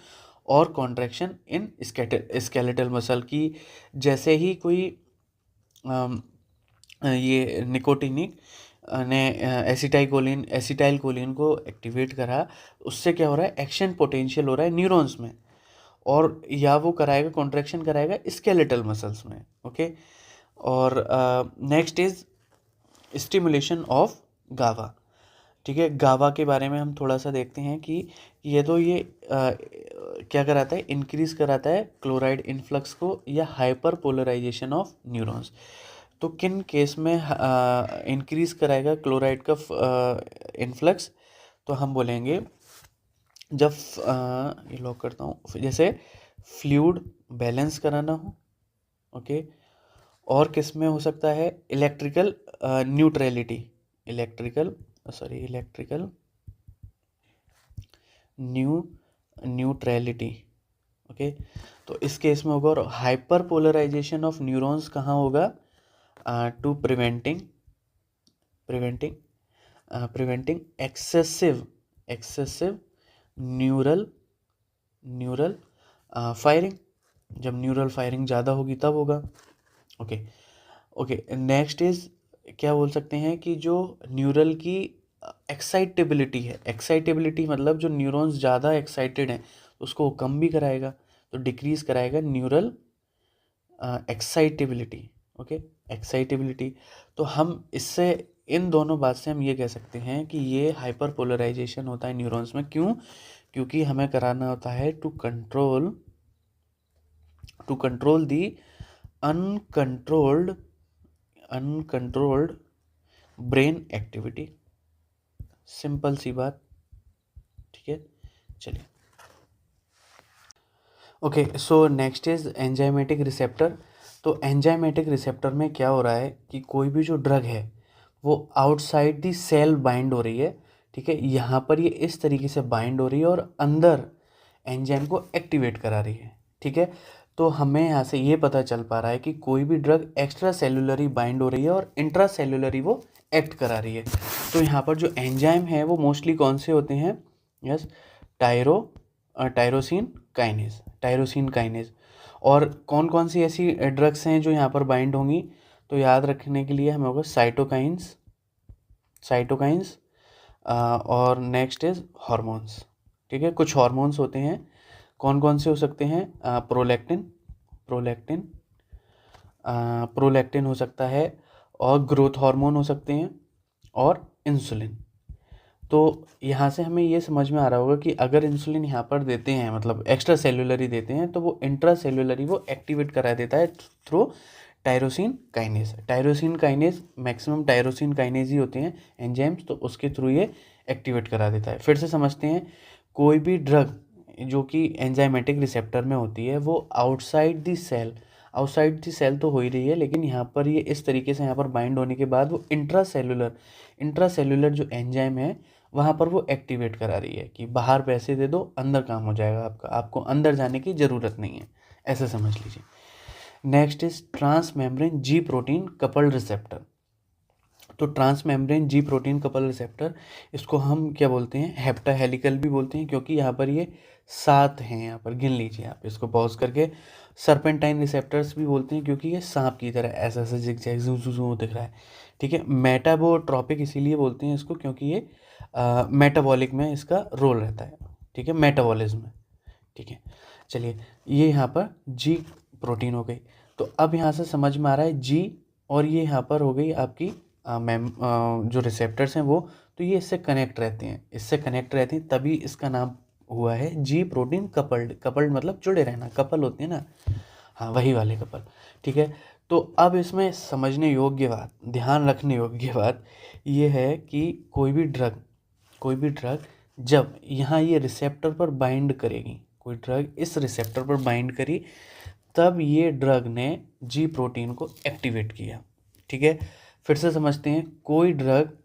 और कॉन्ट्रैक्शन इन स्केलेटल मसल की। जैसे ही कोई ये निकोटिनिक ने एसिटाइलकोलिन को एक्टिवेट करा, उससे क्या हो रहा है, एक्शन पोटेंशियल हो रहा है न्यूरॉन्स में, और या वो कराएगा, कॉन्ट्रैक्शन कराएगा स्केलेटल मसल्स में, ओके। और नेक्स्ट इज स्टिमुलेशन ऑफ गावा। ठीक है, गावा के बारे में हम थोड़ा सा देखते हैं कि ये क्या कराता है, इंक्रीज कराता है क्लोराइड इनफ्लक्स को या हाइपर पोलराइजेशन ऑफ न्यूरॉन्स। तो किन केस में इंक्रीज कराएगा क्लोराइड का इनफ्लक्स, तो हम बोलेंगे जब ये लॉक करता हूँ, जैसे फ्लूइड बैलेंस कराना हो, ओके। और किस में हो सकता है, electrical neutrality, electrical neutrality, okay. तो इस केस में होगा। और हाइपर पोलराइजेशन ऑफ न्यूरॉन्स कहाँ होगा, to preventing excessive neural firing. जब न्यूरल फायरिंग ज़्यादा होगी तब होगा, ओके। नेक्स्ट इज क्या बोल सकते हैं कि जो न्यूरल की एक्साइटेबिलिटी है, एक्साइटेबिलिटी मतलब जो न्यूरॉन्स ज़्यादा एक्साइटेड हैं उसको कम भी कराएगा, तो डिक्रीज कराएगा न्यूरल एक्साइटेबिलिटी, ओके, एक्साइटेबिलिटी। तो हम इससे, इन दोनों बात से हम ये कह सकते हैं कि ये हाइपर पोलराइजेशन होता है न्यूरॉन्स में। क्यों? क्योंकि हमें कराना होता है to control the uncontrolled brain activity. Simple सी बात, ठीक है। चलिए, okay. So next is enzymatic receptor. तो एंजाइमेटिक रिसेप्टर में क्या हो रहा है कि कोई भी जो ड्रग है वो आउटसाइड दी सेल बाइंड हो रही है, ठीक है। यहाँ पर ये इस तरीके से बाइंड हो रही है और अंदर एंजाइम को एक्टिवेट करा रही है, ठीक है। तो हमें यहाँ से ये पता चल पा रहा है कि कोई भी ड्रग एक्स्ट्रा सेलुलरी बाइंड हो रही है और इंट्रा सेलुलरी वो एक्ट करा रही है। तो यहाँ पर जो एंजाइम है वो मोस्टली कौन से होते हैं, यस, टायरोसिन काइनेज। और कौन कौन सी ऐसी ड्रग्स हैं जो यहाँ पर बाइंड होंगी, तो याद रखने के लिए हमें होगा साइटोकाइंस और नेक्स्ट इज हार्मोन्स, ठीक है। कुछ हार्मोन्स होते हैं, कौन कौन से हो सकते हैं, प्रोलैक्टिन हो सकता है, और ग्रोथ हार्मोन हो सकते हैं, और इंसुलिन। तो यहाँ से हमें ये समझ में आ रहा होगा कि अगर इंसुलिन यहाँ पर देते हैं, मतलब एक्स्ट्रा सेलुलरी देते हैं, तो वो इंट्रा सेलुलरी वो एक्टिवेट करा देता है through tyrosine kinase. Maximum tyrosine kinase ही होते हैं एंजाइम्स, तो उसके थ्रू ये एक्टिवेट करा देता है। फिर से समझते हैं, कोई भी ड्रग जो कि एंजाइमेटिक रिसेप्टर में होती है वो आउटसाइड द सेल तो हो ही रही है, लेकिन यहाँ पर ये इस तरीके से यहाँ पर बाइंड होने के बाद वो इंट्रासेलुलर जो एंजाइम है वहाँ पर वो एक्टिवेट करा रही है कि बाहर पैसे दे दो, अंदर काम हो जाएगा आपको अंदर जाने की ज़रूरत नहीं है, ऐसे समझ लीजिए। Next is transmembrane G protein coupled receptor. तो transmembrane G protein couple receptor, इसको हम क्या बोलते हैं, हेप्टा हेलिकल भी बोलते हैं, क्योंकि यहाँ पर ये 7 हैं, यहाँ पर गिन लीजिए आप इसको पॉज करके। सर्पेंटाइन रिसेप्टर्स भी बोलते हैं क्योंकि ये सांप की तरह ऐसा ऐसा जिगजैग जू जू जू दिख रहा है, ठीक है। मेटाबोट्रॉपिक इसीलिए बोलते हैं इसको क्योंकि ये मेटाबॉलिक में इसका रोल रहता है, ठीक है, मेटाबॉलिज्म में, ठीक है। चलिए, ये यहाँ पर जी प्रोटीन हो गई। तो अब यहाँ से समझ में आ रहा है जी, और ये यहाँ पर हो गई आपकी जो रिसेप्टर्स हैं वो, तो ये इससे कनेक्ट रहते हैं, तभी इसका नाम हुआ है जी प्रोटीन कपल्ड मतलब जुड़े रहना, कपल होते हैं ना, हाँ वही वाले कपल, ठीक है। तो अब इसमें समझने योग्य बात, ध्यान रखने योग्य बात ये है कि कोई भी ड्रग जब यहाँ ये रिसेप्टर पर बाइंड करेगी, कोई ड्रग इस रिसेप्टर पर बाइंड करी, तब ये ड्रग ने जी प्रोटीन को एक्टिवेट किया, ठीक है। फिर से समझते हैं, कोई ड्रग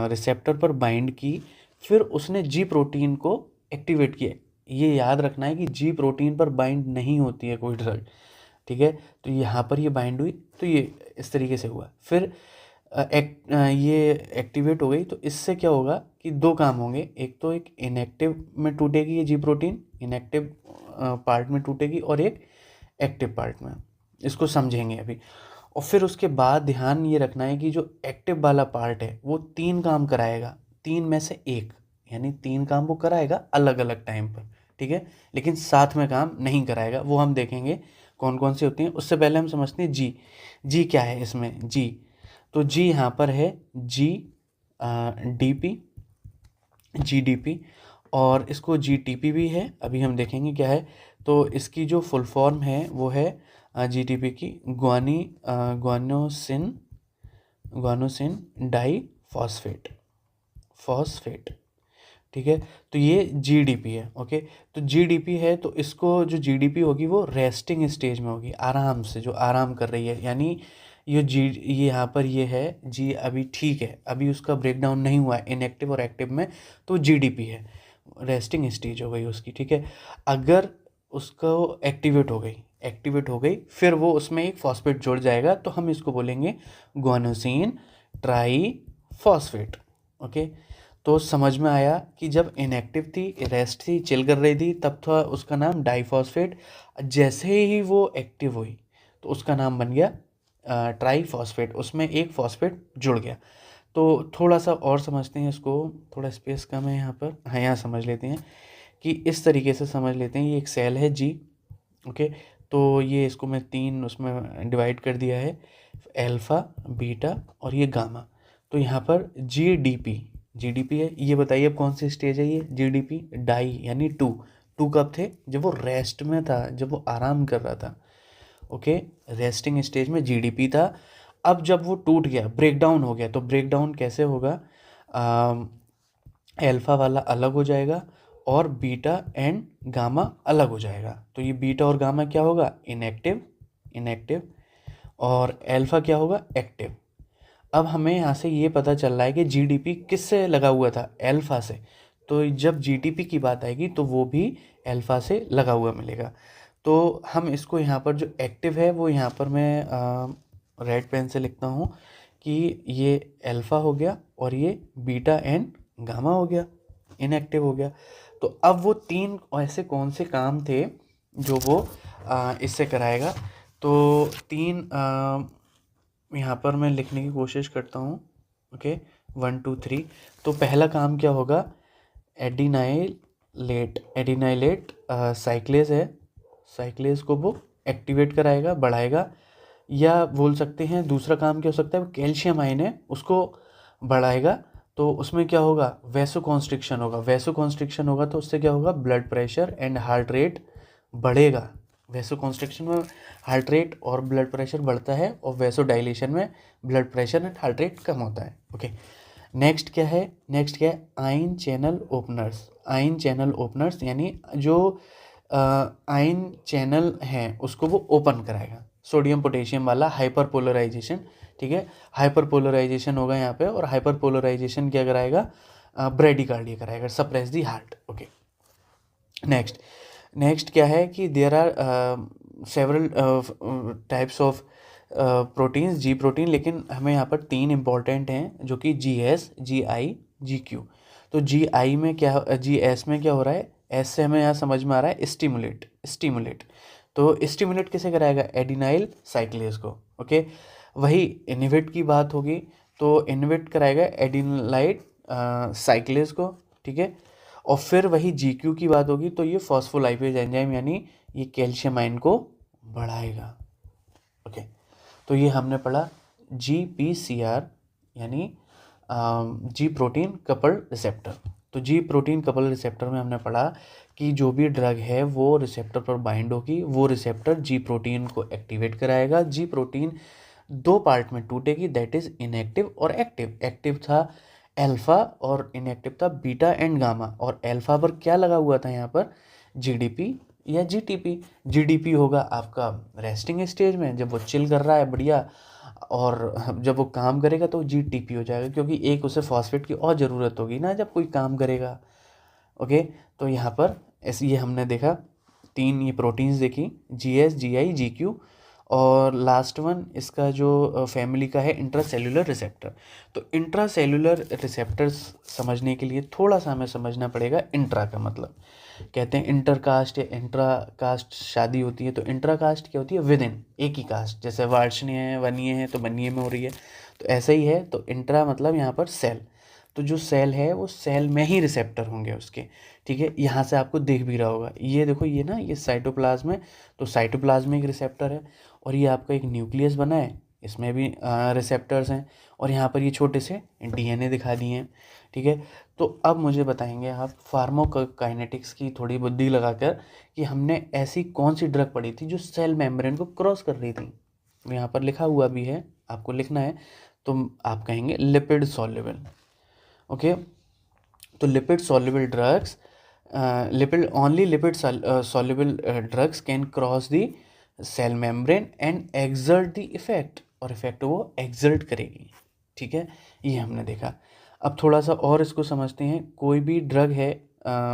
रिसेप्टर पर बाइंड की, फिर उसने जी प्रोटीन को एक्टिवेट किया। ये याद रखना है कि जी प्रोटीन पर बाइंड नहीं होती है कोई ड्रग, ठीक है। तो यहाँ पर ये बाइंड हुई, तो ये इस तरीके से हुआ, फिर ये एक्टिवेट हो गई। तो इससे क्या होगा कि 2 काम होंगे, एक तो एक इनएक्टिव में टूटेगी ये जी प्रोटीन, इनएक्टिव पार्ट में टूटेगी, और एक एक्टिव पार्ट में, इसको समझेंगे अभी। और फिर उसके बाद ध्यान ये रखना है कि जो एक्टिव वाला पार्ट है वो 3 काम कराएगा, 3 में से 1, यानी 3 काम वो कराएगा अलग अलग टाइम पर, ठीक है, लेकिन साथ में काम नहीं कराएगा। वो हम देखेंगे कौन कौन सी होती हैं। उससे पहले हम समझते हैं जी क्या है इसमें, जी। तो जी यहाँ पर है जी डीपी, जीडीपी, और इसको जीटीपी भी है, अभी हम देखेंगे क्या है। तो इसकी जो फुल फॉर्म है वो है जीटीपी की ग्वानोसिन डाई फॉस्फेट, ठीक है। तो ये जीडीपी है, ओके। तो जीडीपी है, तो इसको जो जीडीपी होगी वो रेस्टिंग स्टेज में होगी, आराम से, जो आराम कर रही है, यानी ये यहाँ पर ये है जी, अभी ठीक है, अभी उसका ब्रेकडाउन नहीं हुआ है इनएक्टिव और एक्टिव में, तो जीडीपी है, रेस्टिंग स्टेज हो गई उसकी, ठीक है। अगर उसको एक्टिवेट हो गई फिर वो उसमें एक फॉस्फेट जुड़ जाएगा, तो हम इसको बोलेंगे गुआनोसिन ट्राई फॉस्फेट, ओके। तो समझ में आया कि जब इनएक्टिव थी, रेस्ट थी, चिल कर रही थी, तब था उसका नाम डाईफॉस्फेट। जैसे ही वो एक्टिव हुई तो उसका नाम बन गया ट्राईफॉस्फेट, उसमें एक फॉस्फेट जुड़ गया। तो थोड़ा सा और समझते हैं इसको, थोड़ा स्पेस कम है यहाँ पर, हाँ यहाँ समझ लेते हैं कि इस तरीके से समझ लेते हैं। ये एक सेल है जी, ओके। तो ये इसको मैं 3 उसमें डिवाइड कर दिया है, अल्फ़ा, बीटा और ये गामा। तो यहाँ पर जीडीपी है। ये बताइए अब कौन सी स्टेज है ये जीडीपी? डाई यानी 2 कब थे? जब वो रेस्ट में था, जब वो आराम कर रहा था, ओके। रेस्टिंग स्टेज में जीडीपी था। अब जब वो टूट गया, ब्रेकडाउन हो गया, तो ब्रेकडाउन कैसे होगा? अल्फ़ा वाला अलग हो जाएगा और बीटा एंड गामा अलग हो जाएगा। तो ये बीटा और गामा क्या होगा? इनएक्टिव, और अल्फ़ा क्या होगा? एक्टिव। अब हमें यहाँ से ये पता चल रहा है कि जीडीपी किससे लगा हुआ था? अल्फ़ा से। तो जब जीडीपी की बात आएगी तो वो भी अल्फ़ा से लगा हुआ मिलेगा। तो हम इसको यहाँ पर जो एक्टिव है वो यहाँ पर मैं रेड पेन से लिखता हूँ कि ये अल्फ़ा हो गया और ये बीटा एंड गामा हो गया, इनएक्टिव हो गया। तो अब वो 3 ऐसे कौन से काम थे जो वो इससे कराएगा? तो 3 यहाँ पर मैं लिखने की कोशिश करता हूँ, ओके, 1 2 3। तो पहला काम क्या होगा? एडिनाइलेट साइक्लेज है, साइक्लेज को वो एक्टिवेट कराएगा, बढ़ाएगा। या बोल सकते हैं दूसरा काम क्या हो सकता है? कैल्शियम आयन है, उसको बढ़ाएगा। तो उसमें क्या होगा? वैसोकॉन्स्ट्रिक्शन होगा। तो उससे क्या होगा? Blood pressure and heart rate बढ़ेगा। वैसोकॉन्स्ट्रिक्शन में हार्ट रेट और ब्लड प्रेशर बढ़ता है, और वैसो डायलेशन में blood pressure and heart rate कम होता है, ओके। नेक्स्ट क्या है? आयन चैनल ओपनर्स, यानी जो आयन चैनल हैं उसको वो ओपन कराएगा। सोडियम पोटेशियम वाला हाइपरपोलराइजेशन, ठीक है, हाइपरपोलराइजेशन होगा यहाँ पे, और हाइपरपोलराइजेशन क्या कराएगा? ब्रेडिकार्डिया कराएगा, suppress the heart, okay. Next क्या है कि there are several types of proteins, G protein, लेकिन हमें यहाँ पर 3 इंपॉर्टेंट हैं जो कि GS, GI, GQ। तो GI में क्या, GS में क्या हो रहा है? एस से हमें यहाँ समझ में आ रहा है स्टिमुलेट। तो स्टिमुलेट किसे कराएगा? एडिनाइल साइक्लेज को, ओके। वही इनहिबिट की बात होगी तो इनहिबिट कराएगा एडिनाइल साइक्लेज को, ठीक है। और फिर वही GQ की बात होगी तो ये फॉस्फोलाइपेज एंजाइम, यानी ये कैल्शियम आयन को बढ़ाएगा, ओके। तो ये हमने पढ़ा GPCR, यानी जी प्रोटीन कपल्ड रिसेप्टर। तो जी प्रोटीन कपल्ड रिसेप्टर में हमने पढ़ा कि जो भी ड्रग है वो रिसेप्टर पर बाइंड होगी, वो रिसेप्टर जी प्रोटीन को एक्टिवेट कराएगा। जी प्रोटीन 2 पार्ट में टूटेगी, दैट इज इनएक्टिव और एक्टिव। एक्टिव था अल्फा और इनएक्टिव था बीटा एंड गामा। और अल्फा पर क्या लगा हुआ था यहाँ पर? जीडीपी या जीटीपी। जीडीपी होगा आपका रेस्टिंग स्टेज में, जब वो चिल कर रहा है बढ़िया, और जब वो काम करेगा तो जीटीपी हो जाएगा, क्योंकि एक उसे फॉस्फेट की और ज़रूरत होगी ना जब कोई काम करेगा, ओके। तो यहाँ पर ऐसे ये हमने देखा 3 ये प्रोटीन्स देखी, GS, GI, GQ। और लास्ट वन इसका जो फैमिली का है इंट्रासेल्युलर रिसेप्टर। तो इंट्रासेल्युलर रिसेप्टर्स समझने के लिए थोड़ा सा हमें समझना पड़ेगा इंट्रा का मतलब। कहते हैं इंटरकास्ट या इंट्राकास्ट शादी होती है, तो इंट्राकास्ट क्या होती है? विद इन, एक ही कास्ट, जैसे वार्षणीय है, वनीय है तो वनीय में हो रही है, तो ऐसा ही है। तो इंट्रा मतलब यहाँ पर सेल। तो जो सेल है वो सेल में ही रिसेप्टर होंगे उसके, ठीक है। यहाँ से आपको दिख भी रहा होगा, ये देखो, ये साइटोप्लाज्म है, तो साइटोप्लाज्म में एक रिसेप्टर है। और ये आपका एक न्यूक्लियस बना है, इसमें भी रिसेप्टर्स हैं, और यहाँ पर ये छोटे से डीएनए दिखा दिए हैं, ठीक है। तो अब मुझे बताएंगे आप फार्माकोकाइनेटिक्स की थोड़ी बुद्धि लगाकर कि हमने ऐसी कौन सी ड्रग पढ़ी थी जो सेल मेम्ब्रेन को क्रॉस कर रही थी। यहाँ पर लिखा हुआ भी है, आपको लिखना है, तो आप कहेंगे लिपिड सॉल्युबल। ओके, तो lipid soluble drugs, lipid soluble drugs can cross the cell membrane and exert the effect, और इफेक्ट वो एक्सर्ट करेगी, ठीक है। ये हमने देखा। अब थोड़ा सा और इसको समझते हैं। कोई भी ड्रग है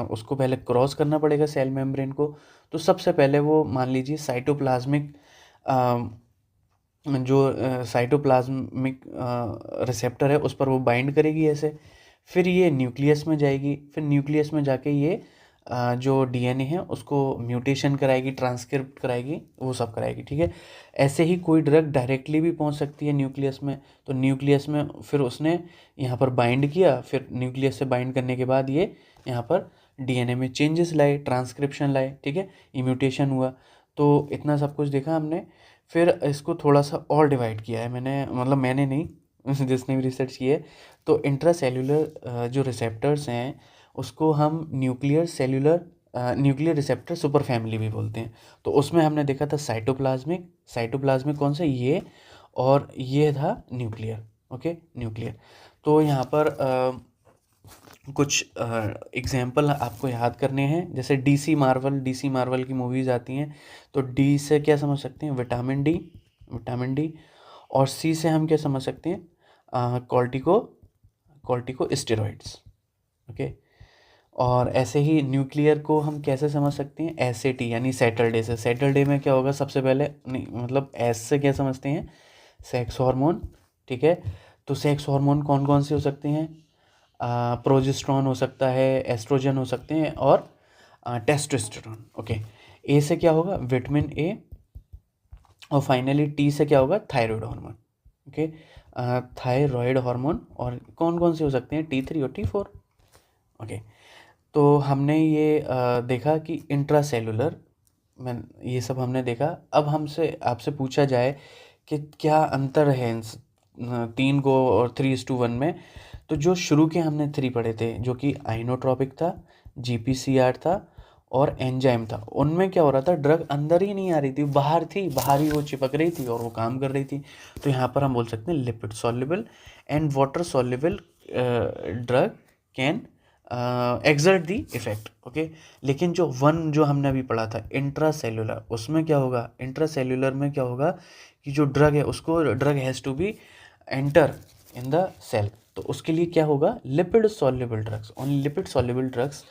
उसको पहले क्रॉस करना पड़ेगा सेल मेम्ब्रेन को। तो सबसे पहले वो मान लीजिए साइटोप्लाज्मिक जो साइटोप्लाज्मिक रिसेप्टर है उस पर वो बाइंड करेगी ऐसे, फिर ये न्यूक्लियस में जाएगी, फिर न्यूक्लियस में जाके ये जो डीएनए है उसको म्यूटेशन कराएगी, ट्रांसक्रिप्ट कराएगी, वो सब कराएगी, ठीक है। ऐसे ही कोई ड्रग डायरेक्टली भी पहुंच सकती है न्यूक्लियस में, तो न्यूक्लियस में फिर उसने यहाँ पर बाइंड किया, फिर न्यूक्लियस से बाइंड करने के बाद ये यहाँ पर डीएनए में चेंजेस लाए, ट्रांसक्रिप्शन लाए, ठीक है, ये म्यूटेशन हुआ। तो इतना सब कुछ देखा हमने। फिर इसको थोड़ा सा और डिवाइड किया है मैंने, मतलब मैंने नहीं जिसने भी रिसर्च की है। तो इंट्रासेल्यूलर जो रिसेप्टर्स हैं उसको हम न्यूक्लियर रिसेप्टर सुपर फैमिली भी बोलते हैं। तो उसमें हमने देखा था साइटोप्लाज्मिक कौन सा, ये, और ये था न्यूक्लियर। Okay, nuclear. तो यहाँ पर कुछ एग्जाम्पल आपको याद करने हैं, जैसे डीसी मार्वल की मूवीज़ आती हैं। तो डी से क्या समझ सकते हैं, विटामिन डी, और सी से हम क्या समझ सकते हैं, कॉर्टिको स्टेरॉइड्स। ओके, और ऐसे ही न्यूक्लियर को हम कैसे समझ सकते हैं, एसएटी यानी सैटरडे से। सैटरडे में क्या होगा, सबसे पहले नहीं, मतलब एस से क्या समझते हैं, सेक्स हार्मोन, ठीक है। तो सेक्स हार्मोन कौन कौन से हो सकते हैं, प्रोजेस्टेरॉन हो सकता है, एस्ट्रोजन हो सकते हैं, और टेस्टोस्टेरोन। ओके, ए से क्या होगा, विटामिन ए, और फाइनली टी से क्या होगा, thyroid hormone. Okay, thyroid hormone, और कौन कौन से हो सकते हैं, T3 और T4। ओके, तो हमने ये देखा कि इंट्रासेलुलर में ये सब हमने देखा। अब हमसे आपसे पूछा जाए कि क्या अंतर है इन 3 को और 3:1 में, तो जो शुरू के हमने 3 पढ़े थे, जो कि आइनोट्रोपिक था, GPCR था, और एंजाइम था, उनमें क्या हो रहा था, ड्रग अंदर ही नहीं आ रही थी, बाहर थी, बाहर ही वो चिपक रही थी और वो काम कर रही थी। तो यहाँ पर हम बोल सकते हैं lipid soluble and water soluble drug can exert the effect. Okay, लेकिन जो हमने अभी पढ़ा था इंट्रासेल्युलर, उसमें क्या होगा, इंट्रासेल्युलर में क्या होगा कि जो ड्रग है उसको, drug has to be enter in the cell. तो उसके लिए क्या होगा, lipid soluble drugs, only lipid soluble drugs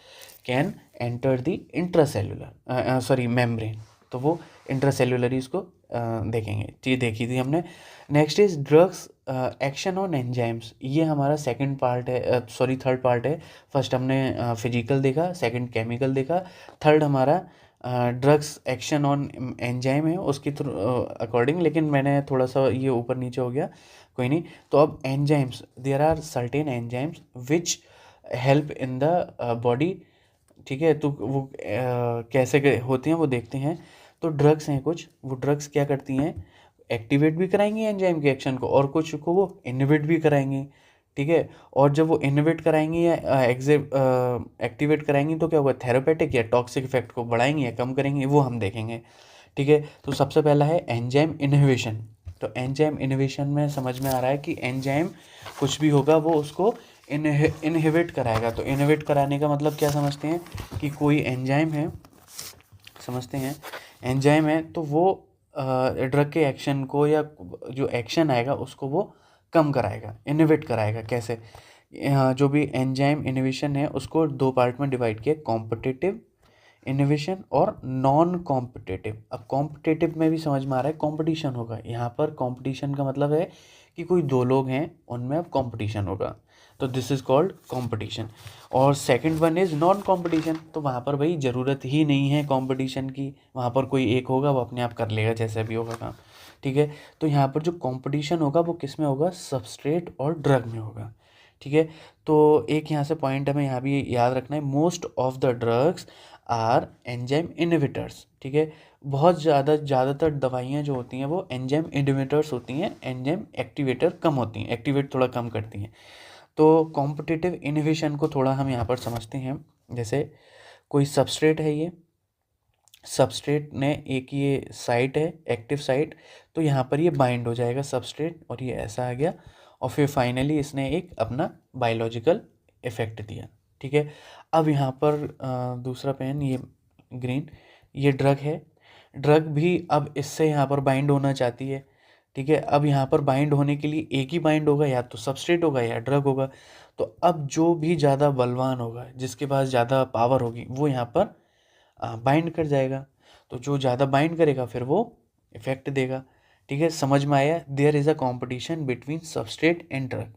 can enter the intracellular membrane. तो वो इंट्रासेल्युलर ही इसको देखेंगे, ये देखी थी हमने। Next is drugs action on enzymes, ये हमारा सेकंड पार्ट है, थर्ड पार्ट है। फर्स्ट हमने फिजिकल देखा, सेकंड केमिकल देखा, थर्ड हमारा ड्रग्स एक्शन ऑन एंजाइम है उसकी अकॉर्डिंग, लेकिन मैंने थोड़ा सा ये ऊपर नीचे हो गया, कोई नहीं। तो अब enzymes, there are certain enzymes which help in the body, ठीक है। तो वो कैसे होती हैं वो देखते हैं। तो ड्रग्स हैं कुछ, वो ड्रग्स क्या करती हैं, एक्टिवेट भी कराएंगी एंजाइम के एक्शन को, और कुछ को वो इनहिबिट भी कराएंगी, ठीक है। और जब वो इनहिबिट कराएंगी या एक्टिवेट कराएंगी तो क्या होगा, थेरापेटिक या टॉक्सिक इफेक्ट को बढ़ाएंगी या कम करेंगी, वो हम देखेंगे, ठीक है। तो सबसे पहला है एंजाइम इनहिबिशन। तो एंजाइम इनहिबिशन में समझ में आ रहा है कि एंजाइम कुछ भी होगा वो उसको इनहिबिट कराएगा। तो इनहिबिट कराने का मतलब क्या समझते हैं, कि कोई एंजाइम है, समझते हैं एंजाइम है, तो वो ड्रग के एक्शन को, या जो एक्शन आएगा उसको वो कम कराएगा, इनहिबिट कराएगा। कैसे, जो भी एंजाइम इनहिबिशन है उसको 2 पार्ट में डिवाइड किया, कॉम्पिटिटिव इनहिबिशन और नॉन कॉम्पिटिटिव। अब कॉम्पिटिटिव में भी समझ में आ रहा है कंपटीशन होगा, यहाँ पर कंपटीशन का मतलब है कि कोई 2 लोग हैं उनमें अब कंपटीशन होगा, तो दिस इज कॉल्ड कंपटीशन। और second one is non competition, तो वहाँ पर भाई ज़रूरत ही नहीं है कंपटीशन की, वहाँ पर कोई एक होगा वो अपने आप कर लेगा जैसे भी होगा काम, ठीक है। तो यहाँ पर जो कंपटीशन होगा वो किस में होगा, सबस्ट्रेट और ड्रग में होगा, ठीक है। तो एक यहाँ से पॉइंट हमें यहाँ भी याद रखना है, most of the drugs are enzyme inhibitors, ठीक है। बहुत ज़्यादातर दवाइयाँ जो होती हैं वो एंजाइम इनहिबिटर्स होती हैं, एंजाइम एक्टिवेटर कम होती हैं, एक्टिवेट थोड़ा कम करती हैं। तो कॉम्पिटिटिव इनहिबिशन को थोड़ा हम यहाँ पर समझते हैं। जैसे कोई सबस्ट्रेट है, ये सबस्ट्रेट ने एक ये साइट है, एक्टिव साइट, तो यहाँ पर ये बाइंड हो जाएगा सबस्ट्रेट और ये ऐसा आ गया, और फिर फाइनली इसने एक अपना बायोलॉजिकल इफेक्ट दिया। ठीक है, अब यहाँ पर दूसरा पेन, ये ग्रीन, ये ड्रग है। ड्रग भी अब इससे यहाँ पर बाइंड होना चाहती है। ठीक है, अब यहाँ पर बाइंड होने के लिए एक ही बाइंड होगा, या तो सबस्ट्रेट होगा या ड्रग होगा। तो अब जो भी ज़्यादा बलवान होगा, जिसके पास ज़्यादा पावर होगी, वो यहाँ पर बाइंड कर जाएगा। तो जो ज़्यादा बाइंड करेगा फिर वो इफेक्ट देगा। ठीक है, समझ में आया? There is a competition between substrate and drug.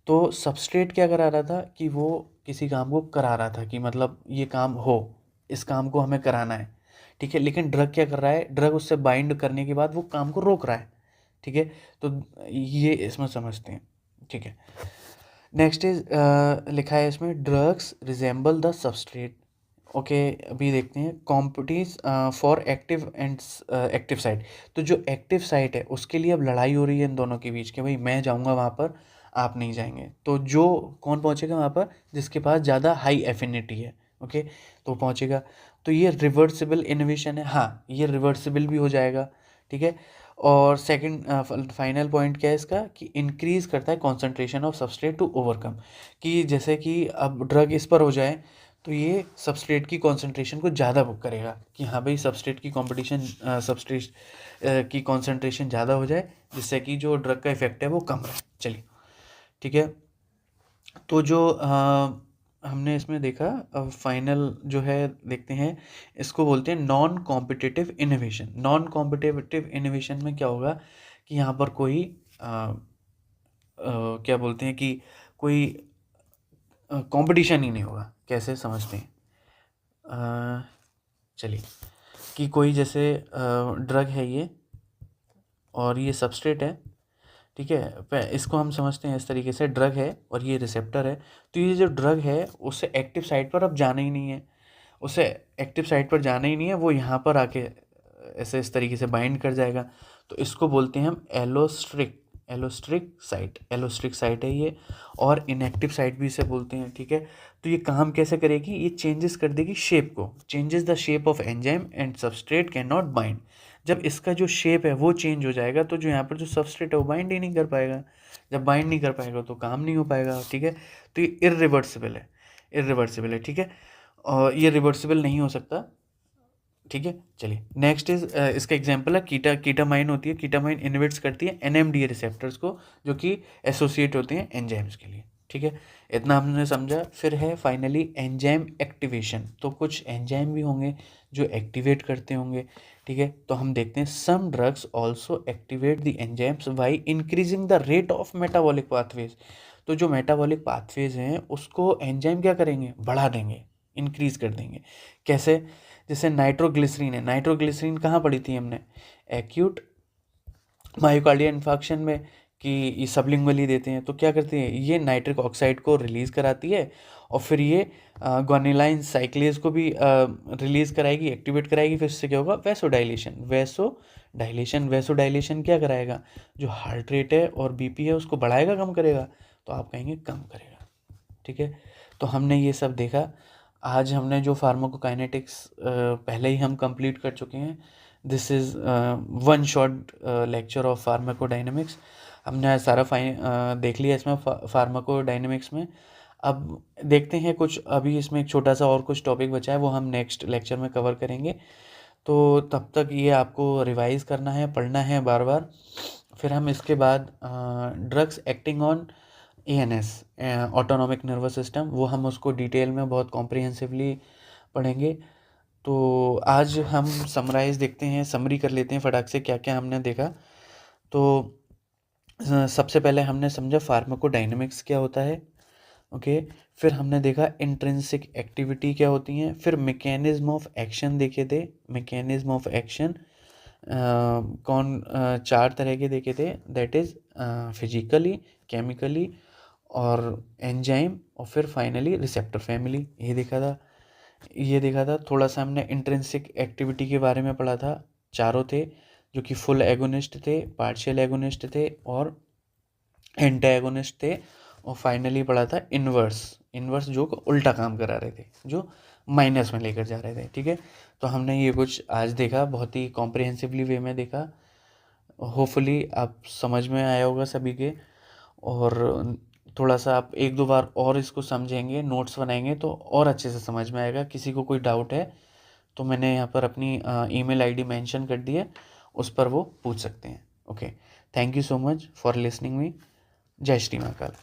तो सबस्ट्रेट क्या करा रहा था कि वो किसी काम को करा रहा था, कि मतलब ये काम हो, इस काम को हमें कराना है। ठीक है, लेकिन ड्रग क्या कर रहा है, ड्रग उससे बाइंड करने के बाद वो काम को रोक रहा है। ठीक है, तो ये इसमें समझते हैं। ठीक है, नेक्स्ट इज लिखा है इसमें, drugs resemble the substrate. Okay, अभी देखते हैं competes for active and active site. तो जो एक्टिव साइट है उसके लिए अब लड़ाई हो रही है इन दोनों के बीच, कि भाई मैं जाऊंगा वहाँ पर, आप नहीं जाएंगे। तो जो कौन पहुँचेगा वहाँ पर, जिसके पास ज़्यादा हाई एफिनिटी है, ओके, तो पहुँचेगा। तो ये रिवर्सिबल इनोवेशन है, हाँ ये रिवर्सिबल भी हो जाएगा। ठीक है, और सेकंड फाइनल पॉइंट क्या है इसका, कि इंक्रीज करता है concentration of substrate to overcome. कि जैसे कि अब ड्रग इस पर हो जाए तो ये सबस्ट्रेट की कॉन्सेंट्रेशन को ज़्यादा बुक करेगा, कि हाँ भाई सबस्ट्रेट की कंपटीशन, सबस्ट्रेट की कॉन्सेंट्रेशन ज़्यादा हो जाए, जिससे कि जो ड्रग का इफेक्ट है वो कम रहे। चलिए, ठीक है, तो जो हमने इसमें देखा, अब फाइनल जो है देखते हैं, इसको बोलते हैं non competitive innovation. Non competitive innovation में क्या होगा कि यहाँ पर कोई क्या बोलते हैं कि कोई कंपटीशन ही नहीं होगा। कैसे समझते हैं, चलिए, कि कोई जैसे ड्रग है ये, और ये सबस्ट्रेट है। ठीक है, इसको हम समझते हैं इस तरीके से, ड्रग है और ये रिसेप्टर है। तो ये जो ड्रग है उससे एक्टिव साइट पर अब जाना ही नहीं है, उसे एक्टिव साइट पर जाना ही नहीं है, वो यहाँ पर आके ऐसे इस तरीके से बाइंड कर जाएगा। तो इसको बोलते हैं हम एलोस्ट्रिक, एलोस्ट्रिक साइट है ये, और इनएक्टिव साइट भी इसे बोलते हैं। ठीक है, तो ये काम कैसे करेगी, ये चेंजेस कर देगी शेप को, changes the shape of enzyme and substrate can not bind. जब इसका जो शेप है वो चेंज हो जाएगा, तो जो यहाँ पर जो सबस्ट्रेट है वो बाइंड ही नहीं कर पाएगा। जब बाइंड नहीं कर पाएगा तो काम नहीं हो पाएगा। ठीक है, तो ये इरिवर्सिबल है, इरिवर्सिबल है। ठीक है, और ये रिवर्सिबल नहीं हो सकता। ठीक है, चलिए नेक्स्ट इज, इसका एग्जांपल है कीटामाइन होती है, कीटामाइन इनहिबिट्स करती है एनएमडीए रिसेप्टर्स को, जो कि एसोसिएट होते हैं एंजाइम्स के लिए। ठीक है, इतना हमने समझा। फिर है फाइनली एंजाइम एक्टिवेशन। तो कुछ एंजाइम भी होंगे जो एक्टिवेट करते होंगे। ठीक है, तो हम देखते हैं some drugs also activate the enzymes by increasing the rate of metabolic pathways. तो जो मेटाबॉलिक पाथवेज हैं उसको एंजाइम क्या करेंगे, बढ़ा देंगे, इंक्रीज कर देंगे। कैसे, जैसे नाइट्रोग्लिसरीन है, नाइट्रोग्लिसरीन कहाँ पढ़ी थी हमने, एक्यूट मायोकार्डियल इन्फार्क्शन में, कि ये सबलिंगुअली देते हैं। तो क्या करती है, ये नाइट्रिक ऑक्साइड को रिलीज़ कराती है, और फिर ये ग्वानिलाइन साइक्लेज को भी रिलीज़ कराएगी, एक्टिवेट कराएगी। फिर इससे क्या होगा, वैसोडाइलेशन क्या कराएगा, जो हार्ट रेट है और बीपी है उसको बढ़ाएगा, कम करेगा। तो आप कहेंगे कम करेगा। ठीक है, तो हमने ये सब देखा। आज हमने जो फार्माकोकाइनेटिक्स पहले ही हम कंप्लीट कर चुके हैं। This is one short lecture of pharmacodynamics. हमने सारा देख लिया इसमें फार्माकोडायनेमिक्स में। अब देखते हैं कुछ, अभी इसमें एक छोटा सा और कुछ टॉपिक बचा है, वो हम नेक्स्ट लेक्चर में कवर करेंगे। तो तब तक ये आपको रिवाइज़ करना है, पढ़ना है बार बार। फिर हम इसके बाद drugs acting on ANS, autonomic nervous system, वो हम उसको डिटेल में बहुत कॉम्प्रिहेंसिवली पढ़ेंगे। तो आज हम समराइज़ देखते हैं, समरी कर लेते हैं फटाक से क्या क्या हमने देखा। तो सबसे पहले हमने समझा फार्माकोडायनेमिक्स क्या होता है, ओके। फिर हमने देखा इंट्रिंसिक एक्टिविटी क्या होती हैं। फिर मैकेनिज्म ऑफ एक्शन देखे थे, मैकेनिज्म ऑफ एक्शन चार तरह के देखे थे, दैट इज़ फिजिकली, केमिकली और एंजाइम, और फिर फाइनली रिसेप्टर फैमिली, ये देखा था। ये देखा था। थोड़ा सा हमने इंट्रिंसिक एक्टिविटी के बारे में पढ़ा था, चारों थे, जो कि फुल एगोनिस्ट थे, पार्शियल एगोनिस्ट थे और एंटागोनिस्ट थे। और फाइनली पढ़ा था इन्वर्स, इन्वर्स जो उल्टा काम करा रहे थे, जो माइनस में लेकर जा रहे थे। ठीक है, तो हमने ये कुछ आज देखा, बहुत ही कॉम्प्रिहेंसिवली वे में देखा। होपफुली आप समझ में आया होगा सभी के, और थोड़ा सा आप एक दो बार और इसको समझेंगे, नोट्स बनाएंगे तो और अच्छे से समझ में आएगा। किसी को कोई डाउट है तो मैंने यहाँ पर अपनी ईमेल आईडी मेंशन कर दी है, उस पर वो पूछ सकते हैं। Okay, thank you so much for listening me. जय श्री महाकाल।